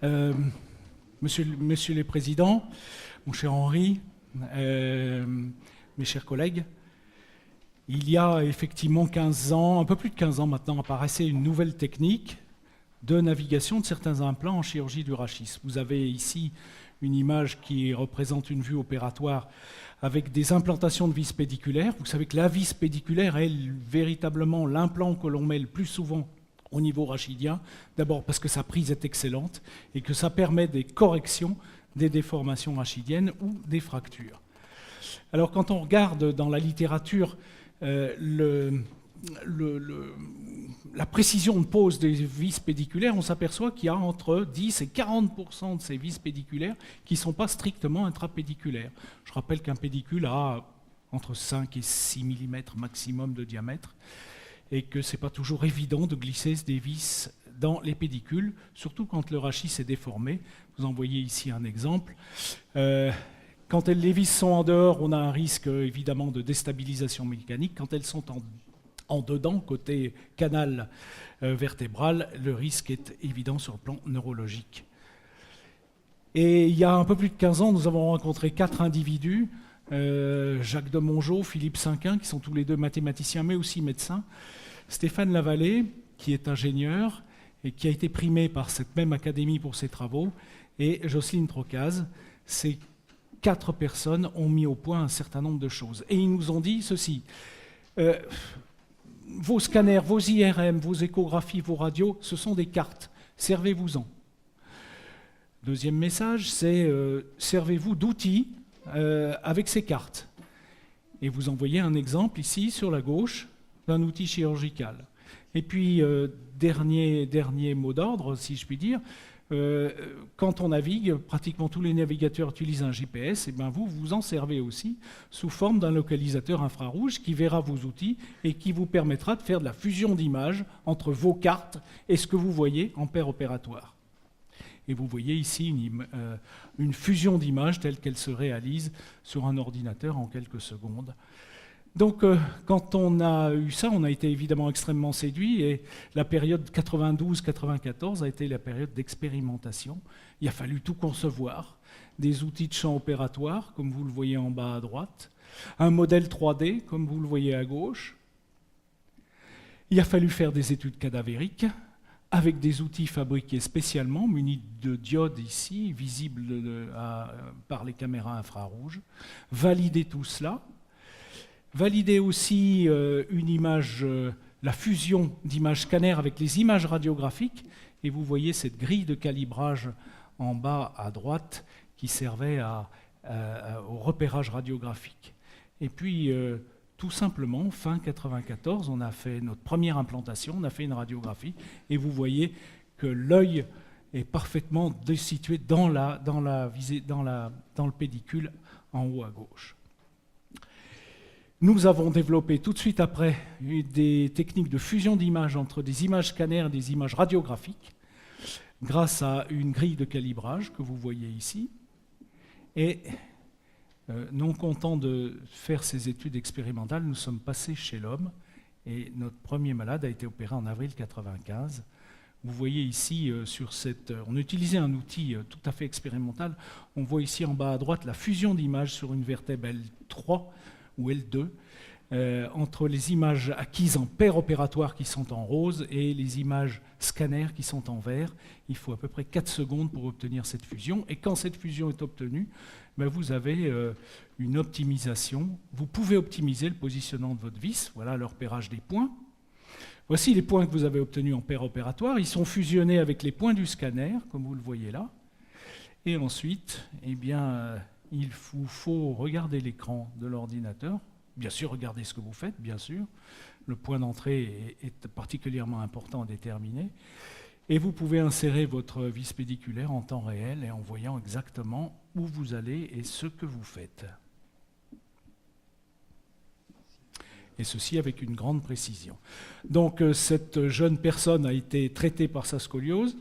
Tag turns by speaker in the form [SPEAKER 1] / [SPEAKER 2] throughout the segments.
[SPEAKER 1] Euh, Monsieur les Présidents, mon cher Henri, mes chers collègues, il y a effectivement 15 ans, un peu plus de 15 ans maintenant, apparaissait une nouvelle technique de navigation de certains implants en chirurgie du rachis. Vous avez ici une image qui représente une vue opératoire avec des implantations de vis pédiculaires. Vous savez que la vis pédiculaire est véritablement l'implant que l'on met le plus souvent au niveau rachidien, d'abord parce que sa prise est excellente et que ça permet des corrections des déformations rachidiennes ou des fractures. Alors quand on regarde dans la littérature la précision de pose des vis pédiculaires, on s'aperçoit qu'il y a entre 10 et 40% de ces vis pédiculaires qui ne sont pas strictement intrapédiculaires. Je rappelle qu'un pédicule a entre 5 et 6 mm maximum de diamètre et que ce n'est pas toujours évident de glisser des vis dans les pédicules, surtout quand le rachis est déformé. Vous en voyez ici un exemple. Quand les vis sont en dehors, on a un risque évidemment de déstabilisation mécanique. Quand elles sont en dedans, côté canal vertébral, le risque est évident sur le plan neurologique. Et il y a un peu plus de 15 ans, nous avons rencontré 4 individus, Jacques de Mongeau, Philippe Cinquin, qui sont tous les deux mathématiciens, mais aussi médecins, Stéphane Lavallée, qui est ingénieur et qui a été primé par cette même académie pour ses travaux, et Jocelyne Trocaz. Ces 4 personnes ont mis au point un certain nombre de choses. Et ils nous ont dit ceci. Vos scanners, vos IRM, vos échographies, vos radios, ce sont des cartes. Servez-vous-en. Deuxième message, c'est servez-vous d'outils avec ces cartes. Et vous en voyez un exemple ici, sur la gauche, d'un outil chirurgical. Et puis, dernier mot d'ordre, si je puis dire, quand on navigue, pratiquement tous les navigateurs utilisent un GPS, et bien vous en servez aussi sous forme d'un localisateur infrarouge qui verra vos outils et qui vous permettra de faire de la fusion d'images entre vos cartes et ce que vous voyez en paire opératoire. Et vous voyez ici une fusion d'images telle qu'elle se réalise sur un ordinateur en quelques secondes. Donc, quand on a eu ça, on a été évidemment extrêmement séduit et la période 92-94 a été la période d'expérimentation. Il a fallu tout concevoir, des outils de champ opératoire, comme vous le voyez en bas à droite, un modèle 3D, comme vous le voyez à gauche. Il a fallu faire des études cadavériques avec des outils fabriqués spécialement, munis de diodes ici, visibles par les caméras infrarouges, valider tout cela. Valider aussi une image, la fusion d'images scanner avec les images radiographiques. Et vous voyez cette grille de calibrage en bas à droite qui servait au repérage radiographique. Et puis, tout simplement, fin 1994, on a fait notre première implantation, on a fait une radiographie. Et vous voyez que l'œil est parfaitement situé dans le pédicule en haut à gauche. Nous avons développé tout de suite après des techniques de fusion d'images entre des images scanners et des images radiographiques grâce à une grille de calibrage que vous voyez ici. Et non content de faire ces études expérimentales, nous sommes passés chez l'homme et notre premier malade a été opéré en avril 1995. Vous voyez ici, on utilisait un outil tout à fait expérimental. On voit ici en bas à droite la fusion d'images sur une vertèbre L3 ou L2, entre les images acquises en paire opératoire qui sont en rose et les images scanner qui sont en vert. Il faut à peu près 4 secondes pour obtenir cette fusion. Et quand cette fusion est obtenue, ben vous avez une optimisation. Vous pouvez optimiser le positionnement de votre vis. Voilà le repérage des points. Voici les points que vous avez obtenus en paire opératoire. Ils sont fusionnés avec les points du scanner, comme vous le voyez là. Et ensuite, eh bien, il vous faut regarder l'écran de l'ordinateur, bien sûr regarder ce que vous faites, bien sûr, le point d'entrée est particulièrement important à déterminer, et vous pouvez insérer votre vis pédiculaire en temps réel et en voyant exactement où vous allez et ce que vous faites. Et ceci avec une grande précision. Donc cette jeune personne a été traitée pour sa scoliose,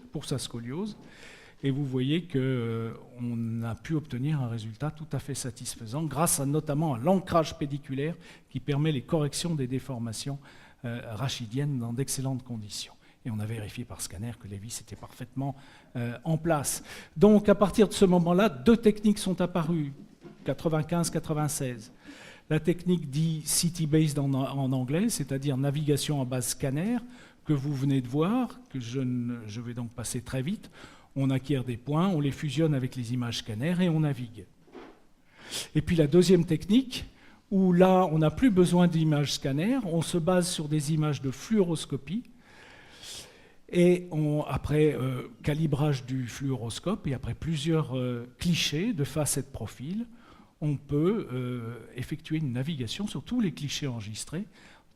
[SPEAKER 1] et vous voyez qu'on a pu obtenir un résultat tout à fait satisfaisant grâce notamment à l'ancrage pédiculaire qui permet les corrections des déformations rachidiennes dans d'excellentes conditions. Et on a vérifié par scanner que les vis étaient parfaitement en place. Donc à partir de ce moment-là, 2 techniques sont apparues, 95-96. La technique dit city-based en anglais, c'est-à-dire navigation à base scanner, que vous venez de voir, que je vais donc passer très vite. On acquiert des points, on les fusionne avec les images scanner et on navigue. Et puis la deuxième technique, où là on n'a plus besoin d'images scanner, on se base sur des images de fluoroscopie, et après calibrage du fluoroscope, et après plusieurs clichés de face et de profil, on peut effectuer une navigation sur tous les clichés enregistrés,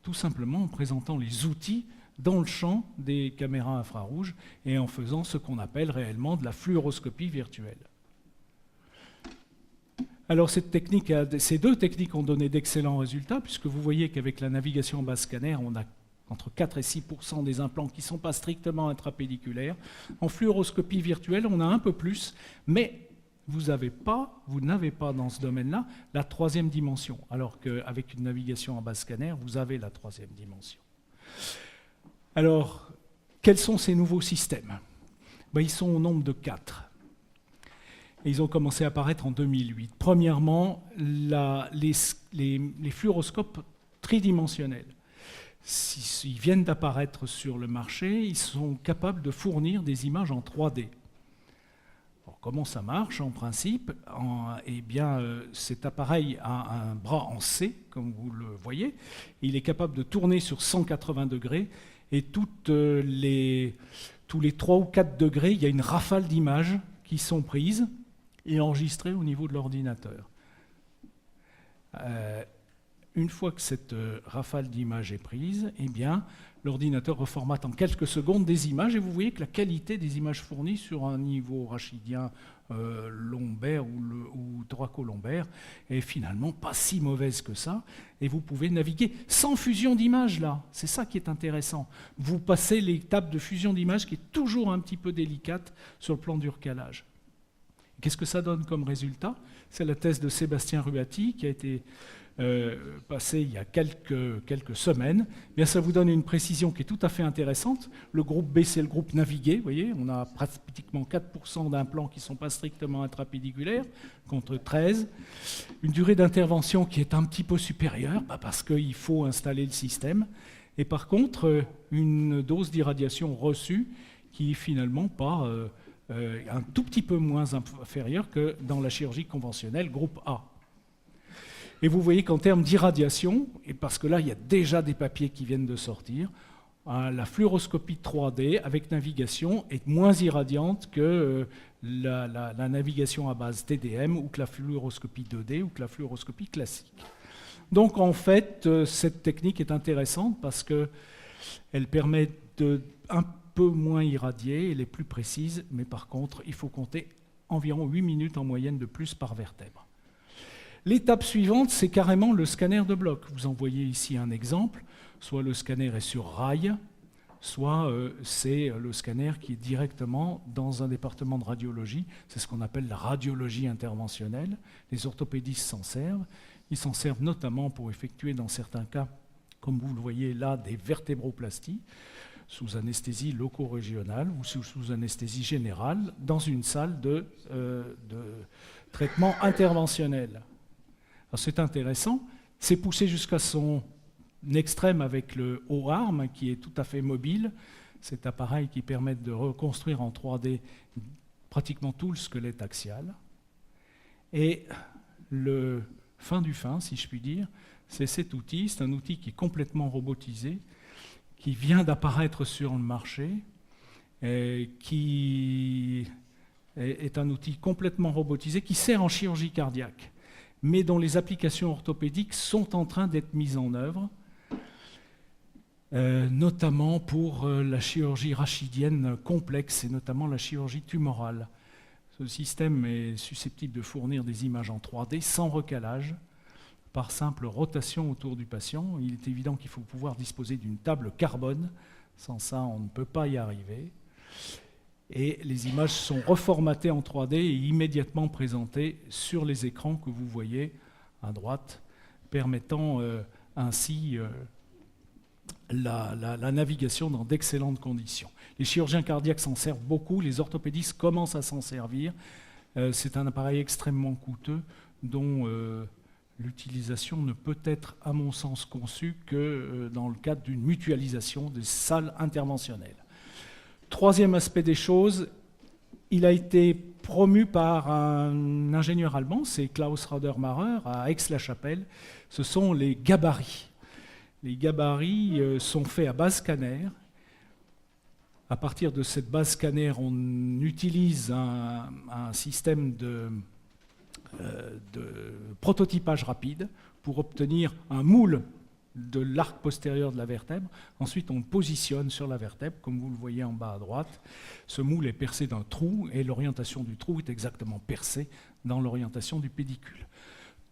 [SPEAKER 1] tout simplement en présentant les outils dans le champ des caméras infrarouges et en faisant ce qu'on appelle réellement de la fluoroscopie virtuelle. Alors ces 2 techniques ont donné d'excellents résultats, puisque vous voyez qu'avec la navigation en base scanner, on a entre 4 et 6% des implants qui ne sont pas strictement intrapédiculaires. En fluoroscopie virtuelle, on a un peu plus, mais vous n'avez pas dans ce domaine-là la 3e dimension, alors qu'avec une navigation en base scanner, vous avez la 3e dimension. Alors, quels sont ces nouveaux systèmes? Ils sont au nombre de 4. Et ils ont commencé à apparaître en 2008. Premièrement, les fluoroscopes tridimensionnels. S'ils viennent d'apparaître sur le marché, ils sont capables de fournir des images en 3D. Alors, comment ça marche en principe? Eh bien, cet appareil a un bras en C, comme vous le voyez. Il est capable de tourner sur 180 degrés et tous les 3 ou 4 degrés, il y a une rafale d'images qui sont prises et enregistrées au niveau de l'ordinateur. Une fois que cette rafale d'images est prise, eh bien, l'ordinateur reformate en quelques secondes des images et vous voyez que la qualité des images fournies sur un niveau rachidien lombaire ou thoracolombaire est finalement pas si mauvaise que ça. Et vous pouvez naviguer sans fusion d'images là. C'est ça qui est intéressant. Vous passez l'étape de fusion d'images qui est toujours un petit peu délicate sur le plan du recalage. Qu'est-ce que ça donne comme résultat? C'est la thèse de Sébastien Ruati qui a été passée il y a quelques semaines. Bien, ça vous donne une précision qui est tout à fait intéressante. Le groupe B, c'est le groupe navigué. Vous voyez, on a pratiquement 4% d'implants qui ne sont pas strictement intrapédiculaires, contre 13. Une durée d'intervention qui est un petit peu supérieure, parce qu'il faut installer le système. Et par contre, une dose d'irradiation reçue qui est finalement pas... un tout petit peu moins inférieur que dans la chirurgie conventionnelle, groupe A. Et vous voyez qu'en termes d'irradiation, et parce que là, il y a déjà des papiers qui viennent de sortir, la fluoroscopie 3D avec navigation est moins irradiante que la navigation à base TDM ou que la fluoroscopie 2D ou que la fluoroscopie classique. Donc en fait, cette technique est intéressante parce qu'elle permet de un peu moins irradiée, elle est plus précise, mais par contre, il faut compter environ 8 minutes en moyenne de plus par vertèbre. L'étape suivante, c'est carrément le scanner de bloc. Vous en voyez ici un exemple. Soit le scanner est sur rail, soit c'est le scanner qui est directement dans un département de radiologie. C'est ce qu'on appelle la radiologie interventionnelle. Les orthopédistes s'en servent. Ils s'en servent notamment pour effectuer, dans certains cas, comme vous le voyez là, des vertébroplasties sous anesthésie loco-régionale ou sous anesthésie générale dans une salle de traitement interventionnel. C'est intéressant, c'est poussé jusqu'à son extrême avec le O-arm qui est tout à fait mobile, cet appareil qui permet de reconstruire en 3D pratiquement tout le squelette axial. Et le fin du fin, si je puis dire, c'est cet outil, c'est un outil qui est complètement robotisé, qui vient d'apparaître sur le marché, qui est un outil complètement robotisé qui sert en chirurgie cardiaque, mais dont les applications orthopédiques sont en train d'être mises en œuvre, notamment pour la chirurgie rachidienne complexe et notamment la chirurgie tumorale. Ce système est susceptible de fournir des images en 3D sans recalage, par simple rotation autour du patient. Il est évident qu'il faut pouvoir disposer d'une table carbone. Sans ça, on ne peut pas y arriver. Et les images sont reformatées en 3D et immédiatement présentées sur les écrans que vous voyez à droite, permettant ainsi la navigation dans d'excellentes conditions. Les chirurgiens cardiaques s'en servent beaucoup, les orthopédistes commencent à s'en servir. C'est un appareil extrêmement coûteux dont l'utilisation ne peut être, à mon sens, conçue que dans le cadre d'une mutualisation des salles interventionnelles. Troisième aspect des choses, il a été promu par un ingénieur allemand, c'est Klaus Radermacher, à Aix-la-Chapelle. Ce sont les gabarits. Les gabarits sont faits à base scanner. À partir de cette base scanner, on utilise un système de prototypage rapide pour obtenir un moule de l'arc postérieur de la vertèbre. Ensuite, on positionne sur la vertèbre, comme vous le voyez en bas à droite. Ce moule est percé d'un trou et l'orientation du trou est exactement percée dans l'orientation du pédicule.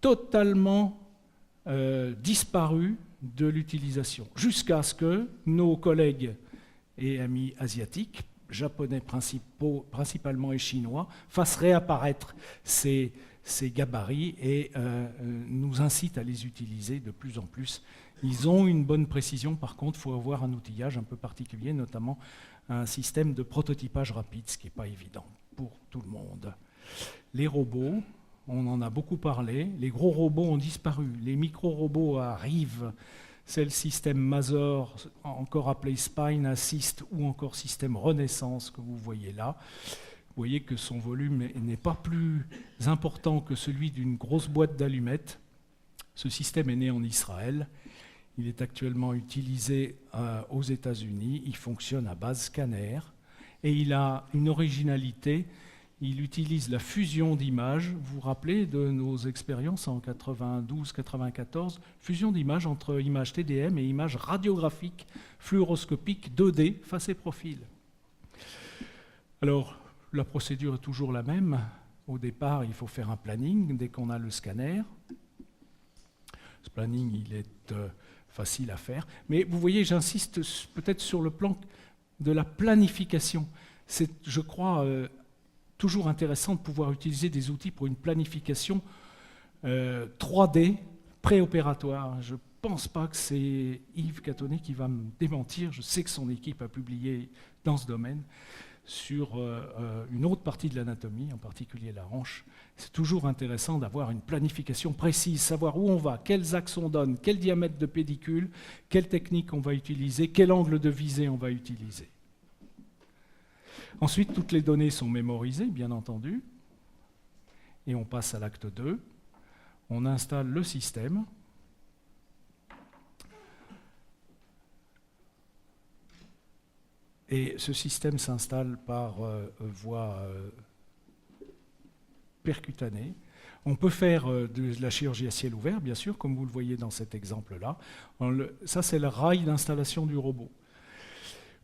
[SPEAKER 1] Totalement disparu de l'utilisation, jusqu'à ce que nos collègues et amis asiatiques, japonais principalement et chinois, fassent réapparaître ces gabarits et nous incitent à les utiliser de plus en plus. Ils ont une bonne précision, par contre, il faut avoir un outillage un peu particulier, notamment un système de prototypage rapide, ce qui n'est pas évident pour tout le monde. Les robots, on en a beaucoup parlé, les gros robots ont disparu, les micro-robots arrivent, c'est le système Mazor, encore appelé Spine Assist, ou encore système Renaissance que vous voyez là. Vous voyez que son volume n'est pas plus important que celui d'une grosse boîte d'allumettes. Ce système est né en Israël. Il est actuellement utilisé aux États-Unis. Il fonctionne à base scanner. Et il a une originalité. Il utilise la fusion d'images. Vous vous rappelez de nos expériences en 92-94, fusion d'images entre images TDM et images radiographiques fluoroscopiques 2D face et profil. Alors, la procédure est toujours la même. Au départ, il faut faire un planning dès qu'on a le scanner. Ce planning, il est facile à faire. Mais vous voyez, j'insiste peut-être sur le plan de la planification. C'est, je crois, toujours intéressant de pouvoir utiliser des outils pour une planification 3D préopératoire. Je ne pense pas que c'est Yves Catonnet qui va me démentir. Je sais que son équipe a publié dans ce domaine sur une autre partie de l'anatomie, en particulier la hanche. C'est toujours intéressant d'avoir une planification précise, savoir où on va, quels axes on donne, quel diamètre de pédicule, quelle technique on va utiliser, quel angle de visée on va utiliser. Ensuite, toutes les données sont mémorisées, bien entendu, et on passe à l'acte 2. On installe le système. Et ce système s'installe par voie percutanée. On peut faire de la chirurgie à ciel ouvert, bien sûr, comme vous le voyez dans cet exemple-là. Ça, c'est le rail d'installation du robot.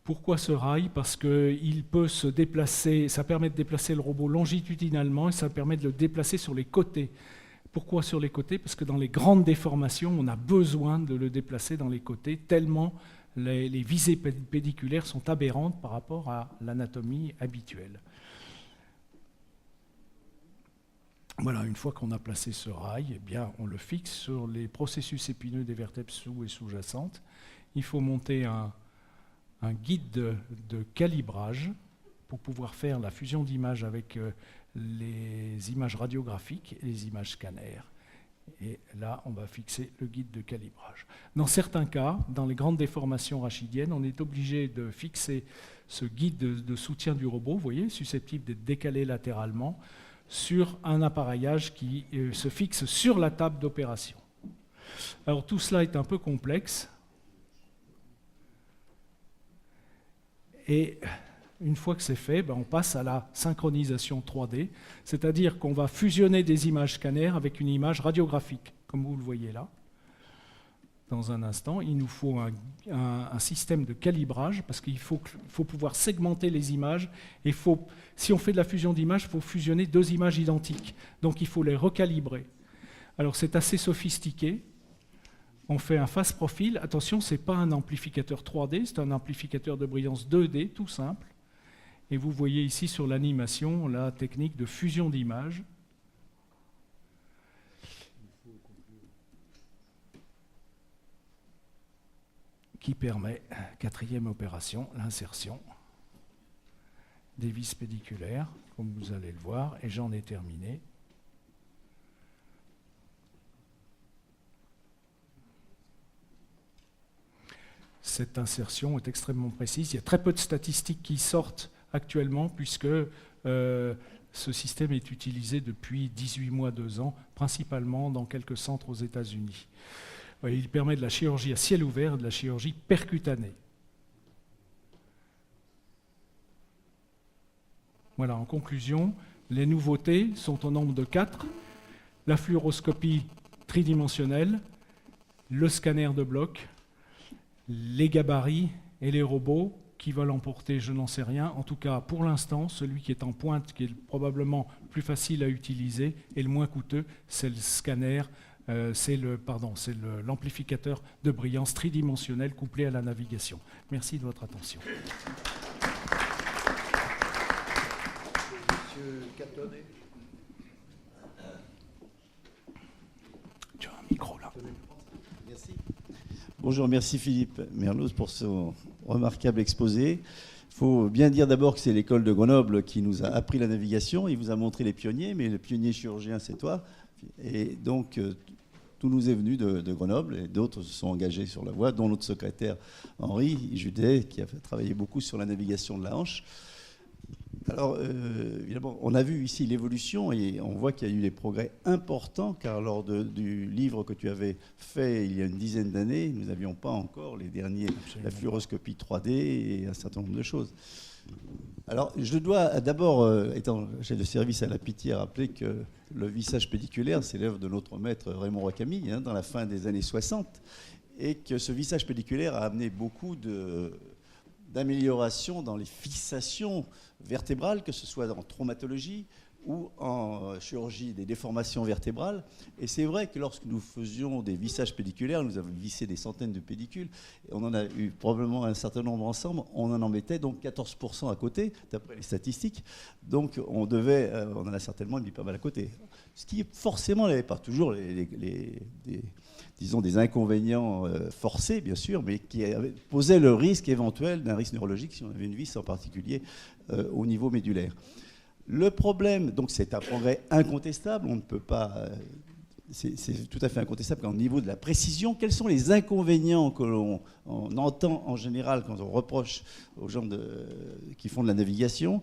[SPEAKER 1] Pourquoi ce rail? Parce qu'il peut se déplacer, ça permet de déplacer le robot longitudinalement et ça permet de le déplacer sur les côtés. Pourquoi sur les côtés? Parce que dans les grandes déformations, on a besoin de le déplacer dans les côtés, tellement les visées pédiculaires sont aberrantes par rapport à l'anatomie habituelle. Voilà, une fois qu'on a placé ce rail, eh bien, on le fixe sur les processus épineux des vertèbres sous- et sous-jacentes. Il faut monter un guide de calibrage pour pouvoir faire la fusion d'images avec les images radiographiques et les images scanners. Et là, on va fixer le guide de calibrage. Dans certains cas, dans les grandes déformations rachidiennes, on est obligé de fixer ce guide de soutien du robot, vous voyez, susceptible d'être décalé latéralement, sur un appareillage qui se fixe sur la table d'opération. Alors tout cela est un peu complexe. Et une fois que c'est fait, on passe à la synchronisation 3D, c'est-à-dire qu'on va fusionner des images scanner avec une image radiographique, comme vous le voyez là. Dans un instant, il nous faut un système de calibrage, parce qu'il faut pouvoir segmenter les images, et si on fait de la fusion d'images, il faut fusionner deux images identiques, donc il faut les recalibrer. Alors c'est assez sophistiqué. On fait un face profil. Attention, ce n'est pas un amplificateur 3D, c'est un amplificateur de brillance 2D, tout simple. Et vous voyez ici sur l'animation la technique de fusion d'images. qui permet, quatrième opération, l'insertion des vis pédiculaires, comme vous allez le voir, et j'en ai terminé. Cette insertion est extrêmement précise. Il y a très peu de statistiques qui sortent actuellement, puisque ce système est utilisé depuis 18 mois, 2 ans, principalement dans quelques centres aux États-Unis. Il permet de la chirurgie à ciel ouvert et de la chirurgie percutanée. Voilà, en conclusion, les nouveautés sont au nombre de 4. La fluoroscopie tridimensionnelle, le scanner de bloc, les gabarits et les robots qui veulent emporter, je n'en sais rien. En tout cas, pour l'instant, celui qui est en pointe, qui est probablement plus facile à utiliser et le moins coûteux, c'est le scanner, c'est l'amplificateur de brillance tridimensionnel couplé à la navigation. Merci de votre attention.
[SPEAKER 2] Monsieur Catonnet.
[SPEAKER 1] Tu as un micro là.
[SPEAKER 2] Merci.
[SPEAKER 3] Bonjour, merci Philippe Merloz pour son remarquable exposé. Il faut bien dire d'abord que c'est l'école de Grenoble qui nous a appris la navigation. Il vous a montré les pionniers, mais le pionnier chirurgien, c'est toi. Et donc, tout nous est venu de Grenoble et d'autres se sont engagés sur la voie, dont notre secrétaire Henri Judet, qui a travaillé beaucoup sur la navigation de la hanche. Alors, évidemment, on a vu ici l'évolution et on voit qu'il y a eu des progrès importants, car lors du livre que tu avais fait il y a une dizaine d'années, nous n'avions pas encore les derniers, la fluoroscopie 3D et un certain nombre de choses. Alors, je dois d'abord, étant chef de service à la Pitié, rappeler que le vissage pédiculaire, c'est l'œuvre de notre maître Raymond Roy-Camille, dans la fin des années 60, et que ce vissage pédiculaire a amené beaucoup d'amélioration dans les fixations vertébrales, que ce soit en traumatologie ou en chirurgie des déformations vertébrales. Et c'est vrai que lorsque nous faisions des vissages pédiculaires, nous avons vissé des centaines de pédicules, et on en a eu probablement un certain nombre ensemble, on en mettait donc 14% à côté, d'après les statistiques. Donc on en a certainement mis pas mal à côté. Ce qui forcément n'avait pas toujours disons des inconvénients forcés, bien sûr, mais qui posaient le risque éventuel d'un risque neurologique si on avait une vis en particulier au niveau médulaire. Le problème, donc c'est un progrès incontestable, on ne peut pas... c'est tout à fait incontestable qu'au niveau de la précision, quels sont les inconvénients que l'on entend en général quand on reproche aux gens qui font de la navigation?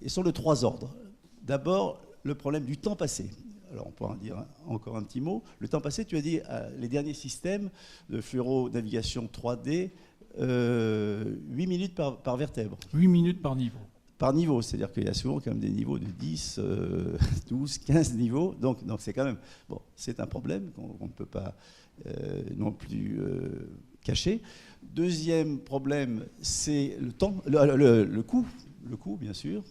[SPEAKER 3] Ils sont de 3 ordres. D'abord, le problème du temps passé. Alors on pourra en dire encore un petit mot. Le temps passé, tu as dit, les derniers systèmes de fluoronavigation 3D, 8 minutes par vertèbre.
[SPEAKER 1] 8 minutes par niveau.
[SPEAKER 3] Par niveau, c'est-à-dire qu'il y a souvent quand même des niveaux de 10, 12, 15 niveaux. Donc c'est quand même... Bon, c'est un problème qu'on ne peut pas non plus cacher. Deuxième problème, c'est le temps, le coût. Le coût, bien sûr.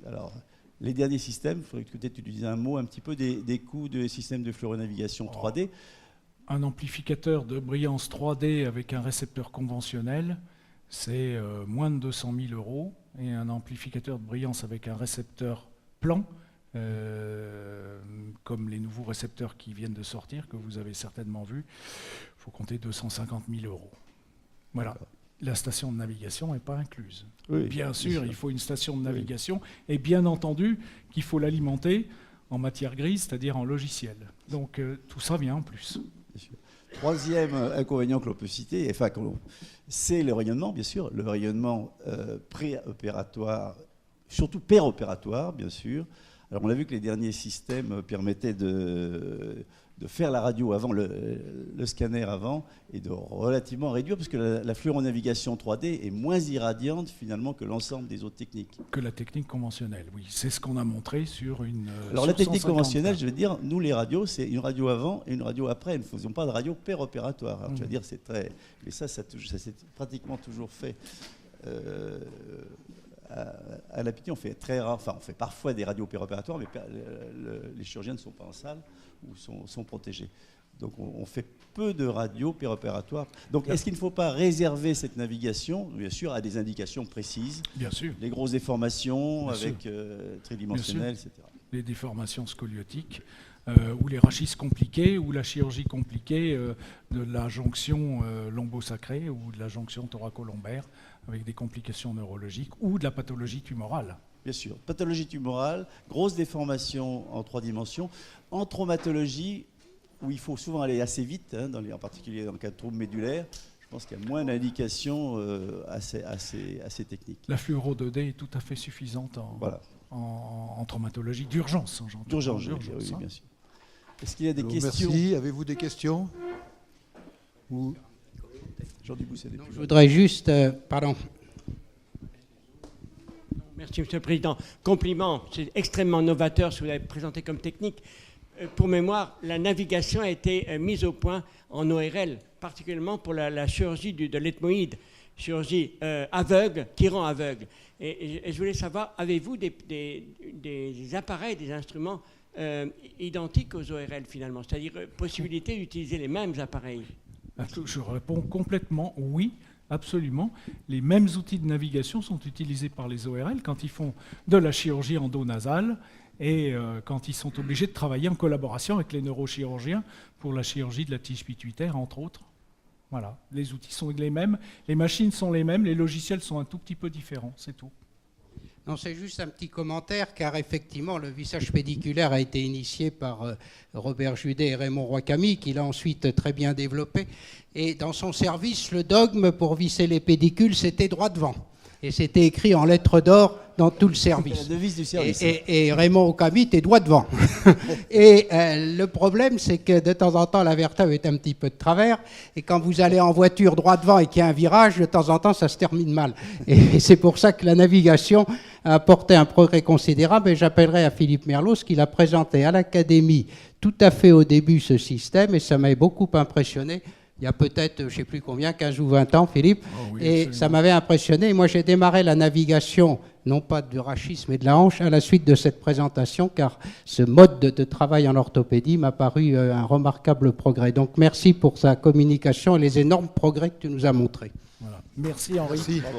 [SPEAKER 3] Alors, les derniers systèmes, il faudrait que peut-être tu dises un mot un petit peu des coûts des systèmes de fluoronavigation 3D.
[SPEAKER 1] Un amplificateur de brillance 3D avec un récepteur conventionnel, c'est moins de 200 000 €. Et un amplificateur de brillance avec un récepteur plan, comme les nouveaux récepteurs qui viennent de sortir, que vous avez certainement vus, il faut compter 250 000 €. Voilà. La station de navigation n'est pas incluse.
[SPEAKER 3] Oui,
[SPEAKER 1] bien sûr, il faut une station de navigation, et bien entendu qu'il faut l'alimenter en matière grise, c'est-à-dire en logiciel. Donc tout ça vient en plus.
[SPEAKER 3] Troisième inconvénient que l'on peut citer, c'est le rayonnement, bien sûr, le rayonnement préopératoire, surtout péropératoire, bien sûr. Alors on a vu que les derniers systèmes permettaient de faire la radio avant, le scanner avant, et de relativement réduire, parce que la fluoronavigation 3D est moins irradiante finalement que l'ensemble des autres techniques.
[SPEAKER 1] Que la technique conventionnelle, oui. C'est ce qu'on a montré sur une...
[SPEAKER 3] Alors la technique conventionnelle, je veux dire, nous les radios, c'est une radio avant et une radio après. Nous ne faisions pas de radio péropératoire. Alors, je veux dire, c'est très... Mais ça s'est pratiquement toujours fait à l'APT, on fait très rare, enfin on fait parfois des radios péropératoires, mais les chirurgiens ne sont pas en salle ou sont protégés. Donc on fait peu de radios péropératoires. Donc est-ce qu'il ne faut pas réserver cette navigation, bien sûr, à des indications précises?
[SPEAKER 1] Bien sûr.
[SPEAKER 3] Les grosses déformations
[SPEAKER 1] Bien
[SPEAKER 3] avec tridimensionnelles, etc.
[SPEAKER 1] Les déformations scoliotiques, ou les rachis compliqués, ou la chirurgie compliquée de la jonction lombosacrée ou de la jonction thoracolombaire avec des complications neurologiques ou de la pathologie tumorale.
[SPEAKER 3] Bien sûr. Pathologie tumorale, grosse déformation en 3 dimensions. En traumatologie, où il faut souvent aller assez vite, hein, en particulier dans le cas de troubles médulaires, je pense qu'il y a moins d'indications assez techniques.
[SPEAKER 1] La fluoro 2D est tout à fait suffisante en traumatologie d'urgence.
[SPEAKER 3] D'urgence, oui, bien sûr. Est-ce qu'il y a des questions?
[SPEAKER 2] Merci. Avez-vous des questions?
[SPEAKER 3] Jean Dubousset.
[SPEAKER 4] Je voudrais juste... pardon.
[SPEAKER 5] Merci, Monsieur le Président. Compliment, c'est extrêmement novateur ce que vous avez présenté comme technique. Pour mémoire, la navigation a été mise au point en ORL, particulièrement pour la chirurgie de l'ethmoïde, chirurgie aveugle, qui rend aveugle. Et je voulais savoir, avez-vous des appareils, des instruments identiques aux ORL finalement? C'est-à-dire possibilité d'utiliser les mêmes appareils?
[SPEAKER 1] Je réponds complètement oui, absolument. Les mêmes outils de navigation sont utilisés par les ORL quand ils font de la chirurgie endonasale et quand ils sont obligés de travailler en collaboration avec les neurochirurgiens pour la chirurgie de la tige pituitaire, entre autres. Voilà, les outils sont les mêmes, les machines sont les mêmes, les logiciels sont un tout petit peu différents, c'est tout.
[SPEAKER 4] Non, c'est juste un petit commentaire, car effectivement, le vissage pédiculaire a été initié par Robert Judet et Raymond Roy-Camille, qui l'a ensuite très bien développé. Et dans son service, le dogme pour visser les pédicules, c'était droit devant. Et c'était écrit en lettres d'or dans tout le service.
[SPEAKER 3] La devise du service.
[SPEAKER 4] Et Raymond Roy-Camille était droit devant. Et le problème, c'est que de temps en temps, la vertèbre est un petit peu de travers. Et quand vous allez en voiture droit devant et qu'il y a un virage, de temps en temps, ça se termine mal. Et c'est pour ça que la navigation a apporté un progrès considérable. Et j'appellerai à Philippe Merlos, qui l'a présenté à l'Académie tout à fait au début, ce système. Et ça m'a beaucoup impressionné. Il y a peut-être, je ne sais plus combien, 15 ou 20 ans, Philippe.
[SPEAKER 1] Oh oui,
[SPEAKER 4] et ça m'avait impressionné. Et moi, j'ai démarré la navigation, non pas du rachis, mais de la hanche, à la suite de cette présentation, car ce mode de travail en orthopédie m'a paru un remarquable progrès. Donc, merci pour sa communication et les énormes progrès que tu nous as montrés.
[SPEAKER 1] Voilà. Merci Henri.
[SPEAKER 2] Merci.
[SPEAKER 3] Bravo.